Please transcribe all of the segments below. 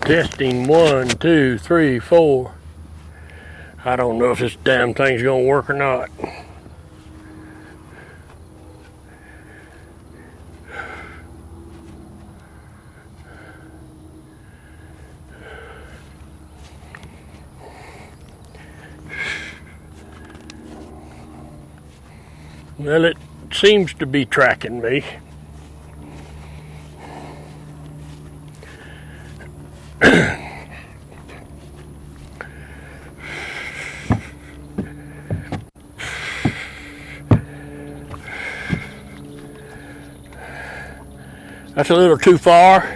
Testing 1, 2, 3, 4. I don't know if this damn thing's gonna work or not. Well, it seems to be tracking me. That's a little too far.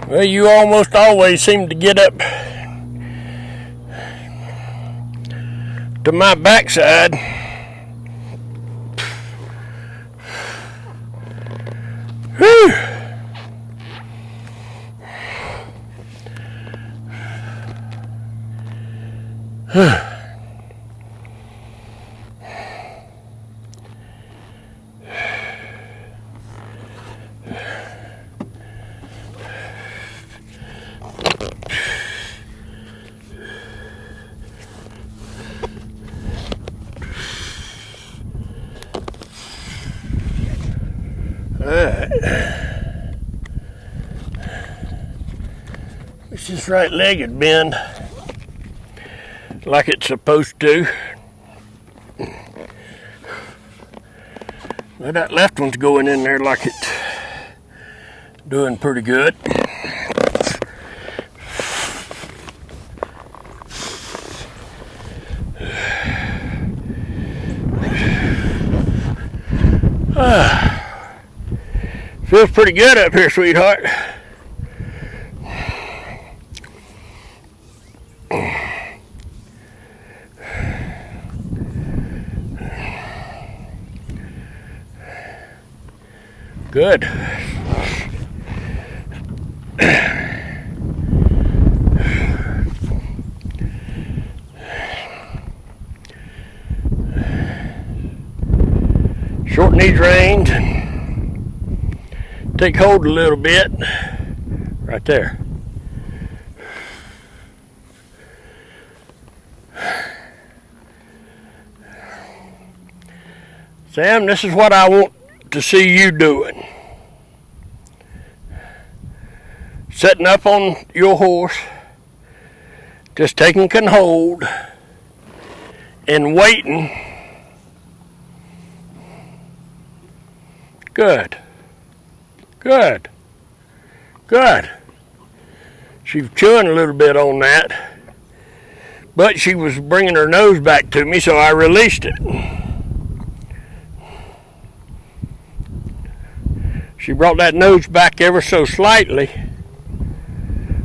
Well, you almost always seem to get up to my backside. Whew. It's just right-legged bend like it's supposed to. Well, that left one's going in there like it's doing pretty good. Feels pretty good up here, sweetheart. Good. Shorten these reins and take hold a little bit. Right there. Sam, this is what I want to see you doing. Setting up on your horse, just taking hold and waiting. Good. Good. Good. She was chewing a little bit on that, but she was bringing her nose back to me, so I released it. She brought that nose back ever so slightly,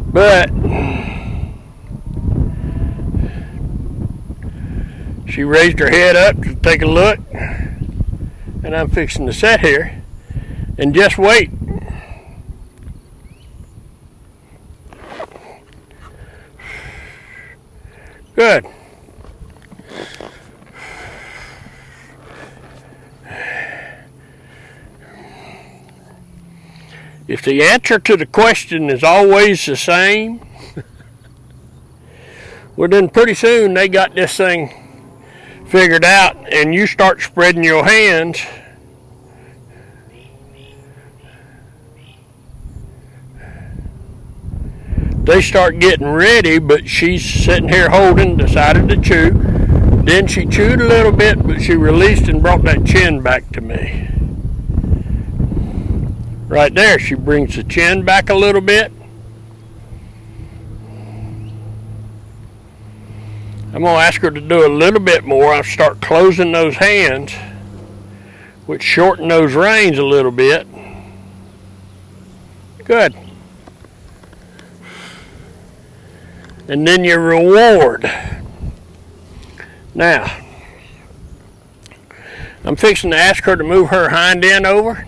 but she raised her head up to take a look, and I'm fixing to sit here and just wait. Good. If the answer to the question is always the same, well then pretty soon they got this thing figured out and you start spreading your hands. They start getting ready, but she's sitting here holding, decided to chew. Then she chewed a little bit, but she released and brought that chin back to me. Right there, she brings the chin back a little bit. I'm going to ask her to do a little bit more. I'll start closing those hands, which shorten those reins a little bit. Good. And then your reward. Now, I'm fixing to ask her to move her hind end over.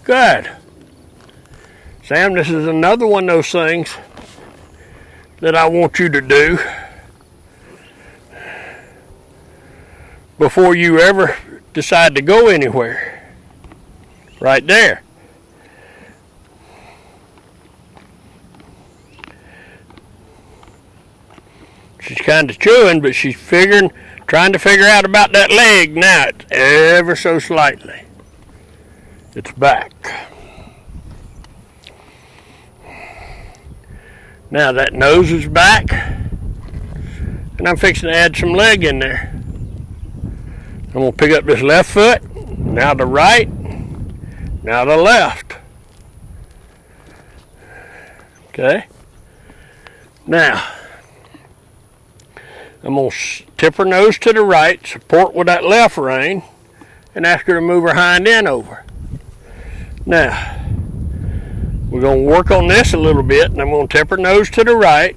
Good. Sam, this is another one of those things that I want you to do before you ever decide to go anywhere. Right there. She's kind of chewing, but she's trying to figure out about that leg now. It's ever so slightly. It's back. Now that nose is back, and I'm fixing to add some leg in there. I'm going to pick up this left foot, now the right, now the left. Okay? Now, I'm going to tip her nose to the right, support with that left rein, and ask her to move her hind end over. Now, we're going to work on this a little bit, and I'm going to tip her nose to the right.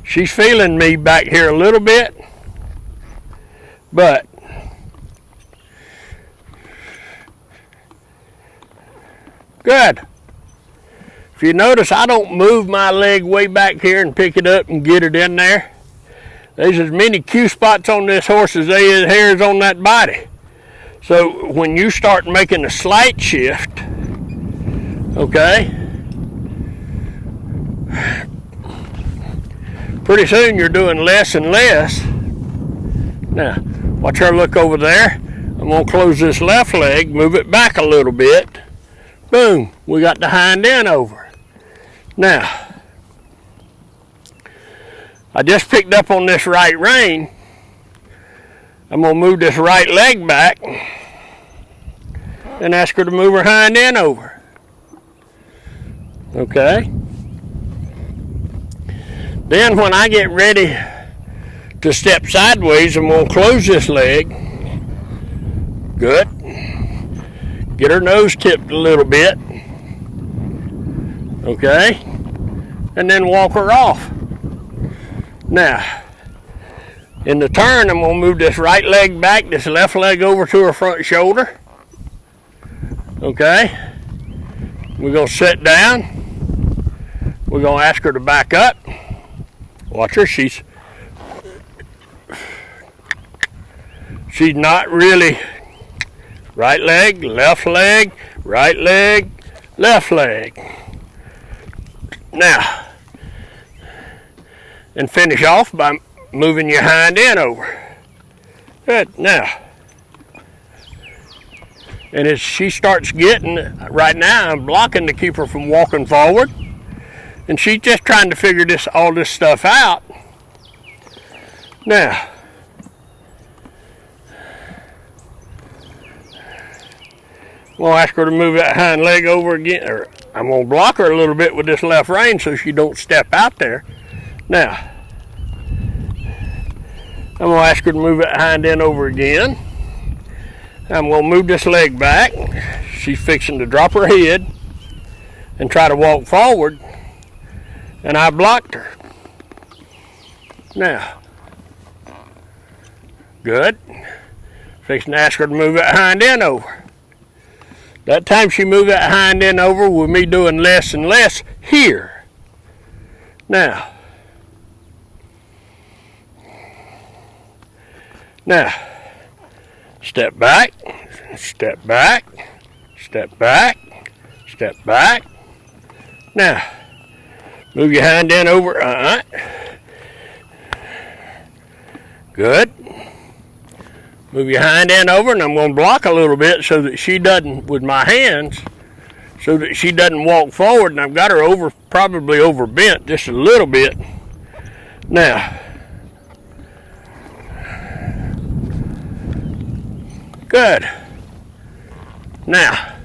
She's feeling me back here a little bit, but good. If you notice, I don't move my leg way back here and pick it up and get it in there. There's as many Q spots on this horse as there is hairs on that body. So when you start making a slight shift, okay, pretty soon you're doing less and less. Now, watch her look over there. I'm going to close this left leg, move it back a little bit. Boom, we got the hind end over. Now, I just picked up on this right rein. I'm going to move this right leg back and ask her to move her hind end over. Okay? Then when I get ready to step sideways, I'm going to close this leg. Good. Get her nose tipped a little bit. Okay? And then walk her off. Now, in the turn, I'm going to move this right leg back, this left leg over to her front shoulder. Okay? We're going to sit down. We're going to ask her to back up. Watch her. She's not really right leg, left leg, right leg, left leg. Now, and finish off by moving your hind end over. Good. Now, and as she starts getting, right now I'm blocking to keep her from walking forward, and she's just trying to figure all this stuff out. Now, I'm going to ask her to move that hind leg over again, or I'm going to block her a little bit with this left rein so she don't step out there. Now, I'm going to ask her to move that hind end over again. I'm going to move this leg back. She's fixing to drop her head and try to walk forward, and I blocked her. Now, good. Fixing to ask her to move that hind end over. That time she moved that hind end over with me doing less and less here. Now, step back, step back, step back, step back. Now, move your hind end over. Good. Move your hind end over, and I'm going to block a little bit so that she doesn't, with my hands, so that she doesn't walk forward, and I've got her probably over bent just a little bit. Now, good. Now,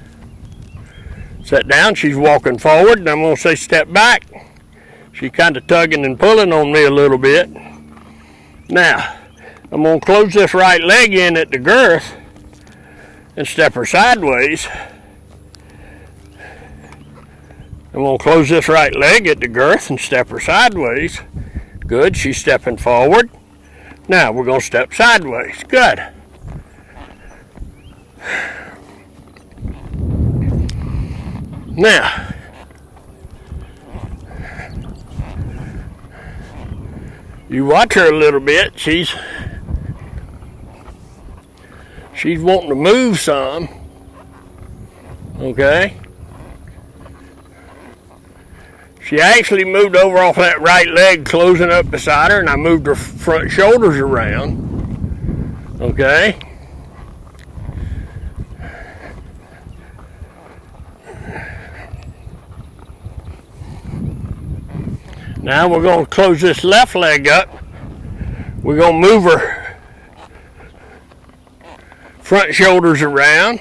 sit down. She's walking forward, and I'm going to say step back. She's kind of tugging and pulling on me a little bit. Now, I'm going to close this right leg in at the girth and step her sideways. I'm going to close this right leg at the girth and step her sideways. Good. She's stepping forward. Now, we're going to step sideways. Good. Now, you watch her a little bit. She's wanting to move some. Okay. She actually moved over off that right leg, closing up beside her, and I moved her front shoulders around. Okay. Now we're going to close this left leg up. We're going to move her front shoulders around.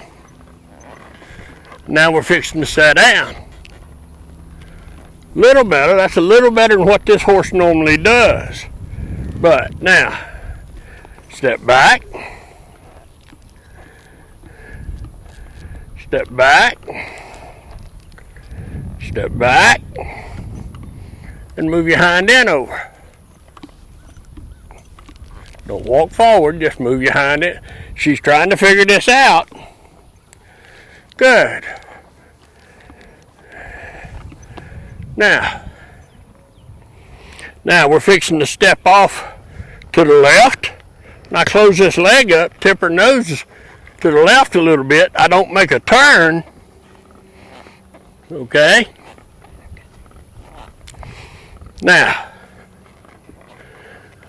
Now we're fixing to sit down. Little better. That's a little better than what this horse normally does. But now, step back. Step back. Step back. And move your hind end over. Don't walk forward, just move your hind end. She's trying to figure this out. Good. Now we're fixing to step off to the left. Now close this leg up, tip her nose to the left a little bit. I don't make a turn. Okay. Now,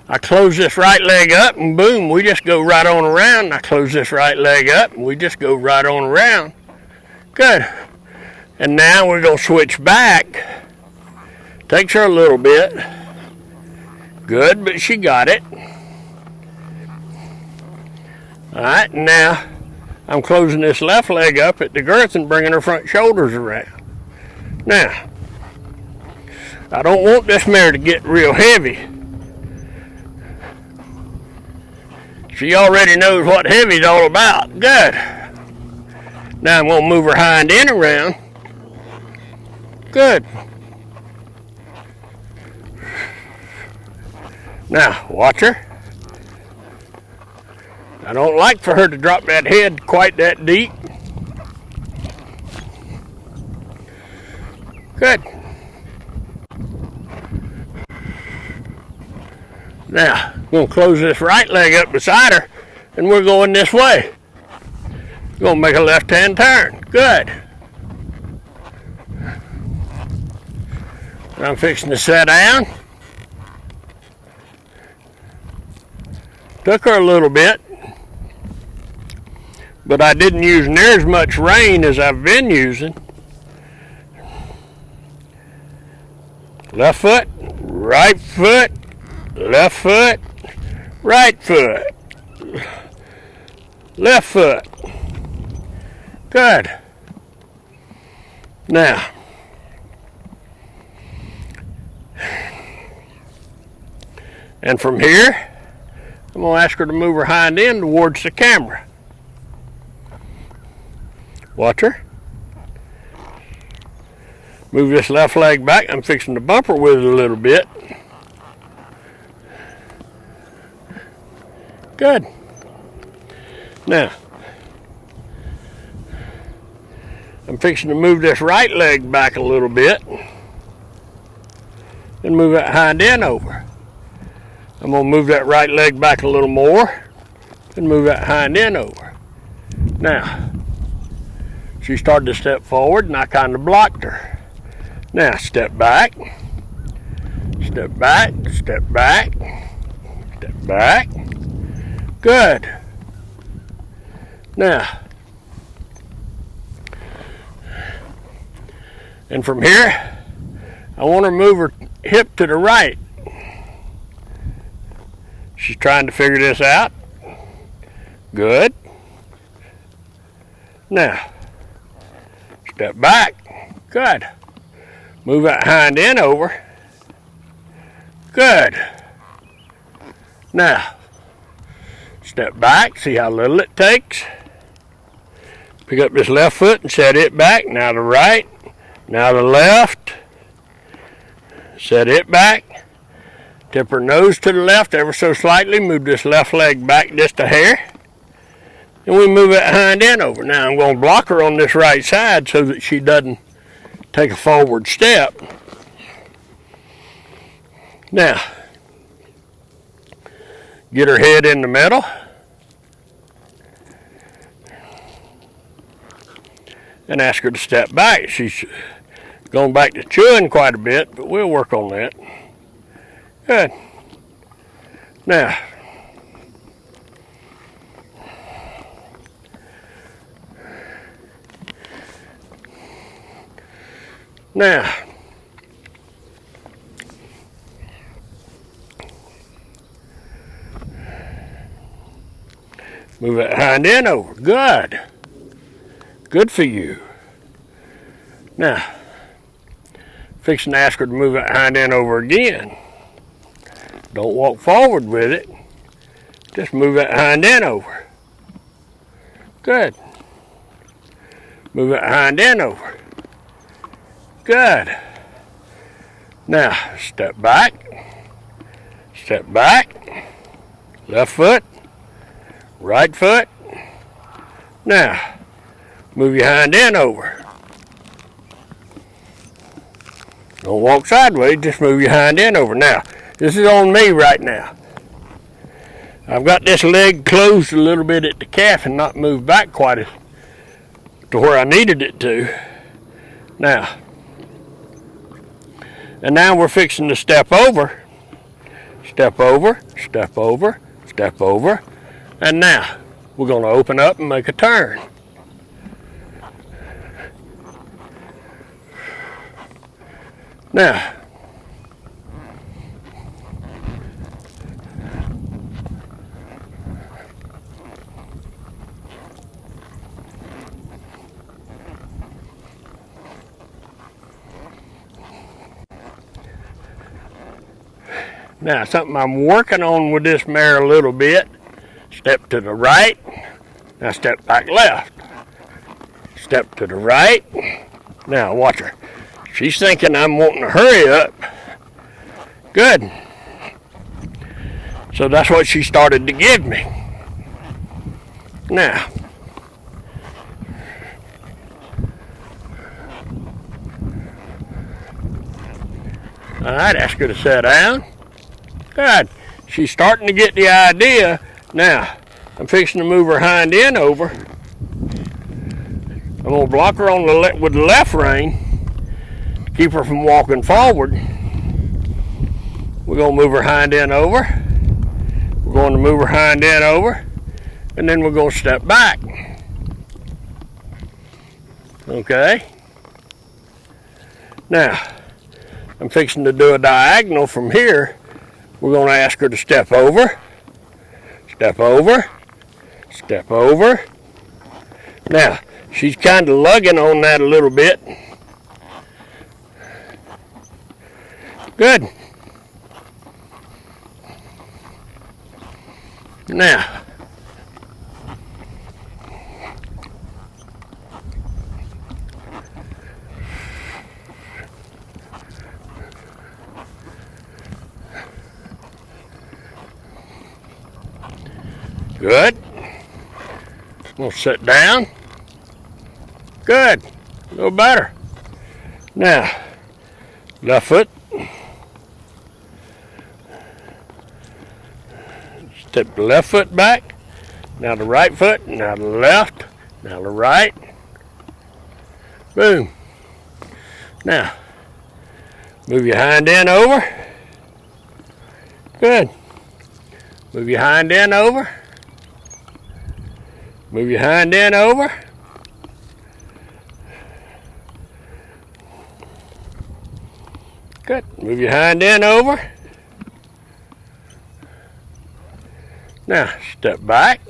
I close this right leg up and boom, we just go right on around. I close this right leg up and we just go right on around. Good. And now we're going to switch back. Takes her a little bit. Good, but she got it. Alright, now I'm closing this left leg up at the girth and bringing her front shoulders around. Now, I don't want this mare to get real heavy. She already knows what heavy's all about. Good. Now I'm going to move her hind end around. Good. Now, watch her. I don't like for her to drop that head quite that deep. Good. Now, I'm going to close this right leg up beside her, and we're going this way. We're going to make a left-hand turn. Good. I'm fixing to sit down. Took her a little bit, but I didn't use near as much rein as I've been using. Left foot, right foot, left foot, right foot, left foot. Good. Now, and from here, I'm going to ask her to move her hind end towards the camera. Watch her. Move this left leg back. I'm fixing to bump her with it a little bit. Good. Now, I'm fixing to move this right leg back a little bit and move that hind end over. I'm going to move that right leg back a little more and move that hind end over. Now, she started to step forward and I kind of blocked her. Now, step back, step back, step back, step back. Good. Now, and from here, I want her to move her hip to the right. She's trying to figure this out. Good. Now, step back. Good. Move that hind end over. Good. Now, step back. See how little it takes. Pick up this left foot and set it back. Now the right. Now the left. Set it back. Tip her nose to the left ever so slightly. Move this left leg back just a hair. And we move that hind end over. Now I'm going to block her on this right side so that she doesn't take a forward step. Now, get her head in the middle. And ask her to step back. She's going back to chewing quite a bit, but we'll work on that. Good. Now, move that hind end over. Good. Good for you. Now, fixing to ask her to move that hind end over again. Don't walk forward with it. Just move that hind end over. Good. Move that hind end over. Good. Now, step back. Step back. Left foot. Right foot. Now, move your hind end over. Don't walk sideways, just move your hind end over. Now, this is on me right now. I've got this leg closed a little bit at the calf and not moved back quite to where I needed it to. Now, and now we're fixing to step over. Step over, step over, step over. And now, we're going to open up and make a turn. Now, something I'm working on with this mare a little bit. Step to the right. Now step back left. Step to the right. Now watch her. She's thinking I'm wanting to hurry up. Good. So that's what she started to give me. Now, all right, ask her to sit down. Good. She's starting to get the idea. Now, I'm fixing to move her hind end over. I'm going to block her on with the left rein. Keep her from walking forward. We're going to move her hind end over. We're going to move her hind end over. And then we're going to step back. Okay? Now, I'm fixing to do a diagonal from here. We're going to ask her to step over. Step over. Step over. Now, she's kind of lugging on that a little bit. Good. Now, good. We'll sit down. Good. A little better. Now, left foot. Step the left foot back. Now the right foot. Now the left. Now the right. Boom. Now, move your hind end over. Good. Move your hind end over. Move your hind end over. Good. Move your hind end over. Now, step back.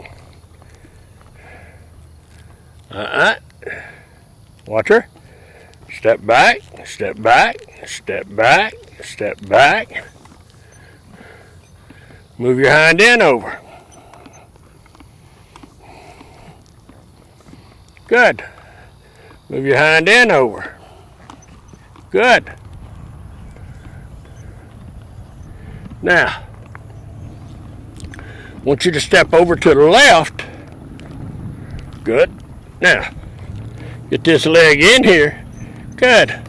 Watch her. Step back, step back, step back, step back. Move your hind end over. Good. Move your hind end over. Good. Now, I want you to step over to the left Good. Now, get this leg in here. Good.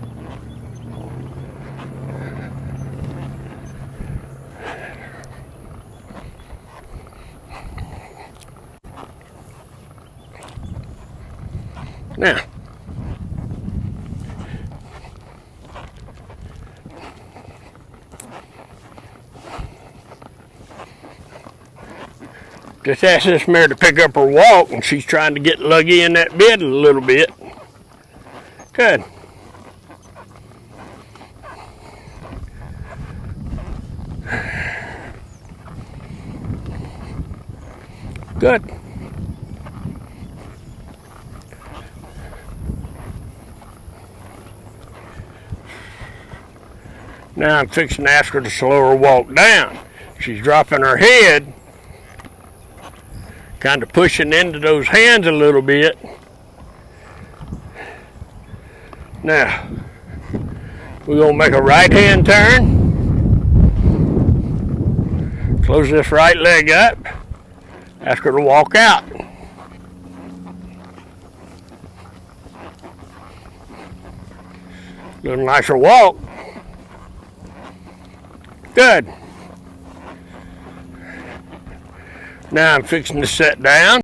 Now, just ask this mare to pick up her walk, and she's trying to get luggy in that bed a little bit. Good. Good. Now I'm fixing to ask her to slow her walk down. She's dropping her head, kind of pushing into those hands a little bit. Now, we're going to make a right-hand turn. Close this right leg up. Ask her to walk out. A little nicer walk. Good. Now I'm fixing to sit down.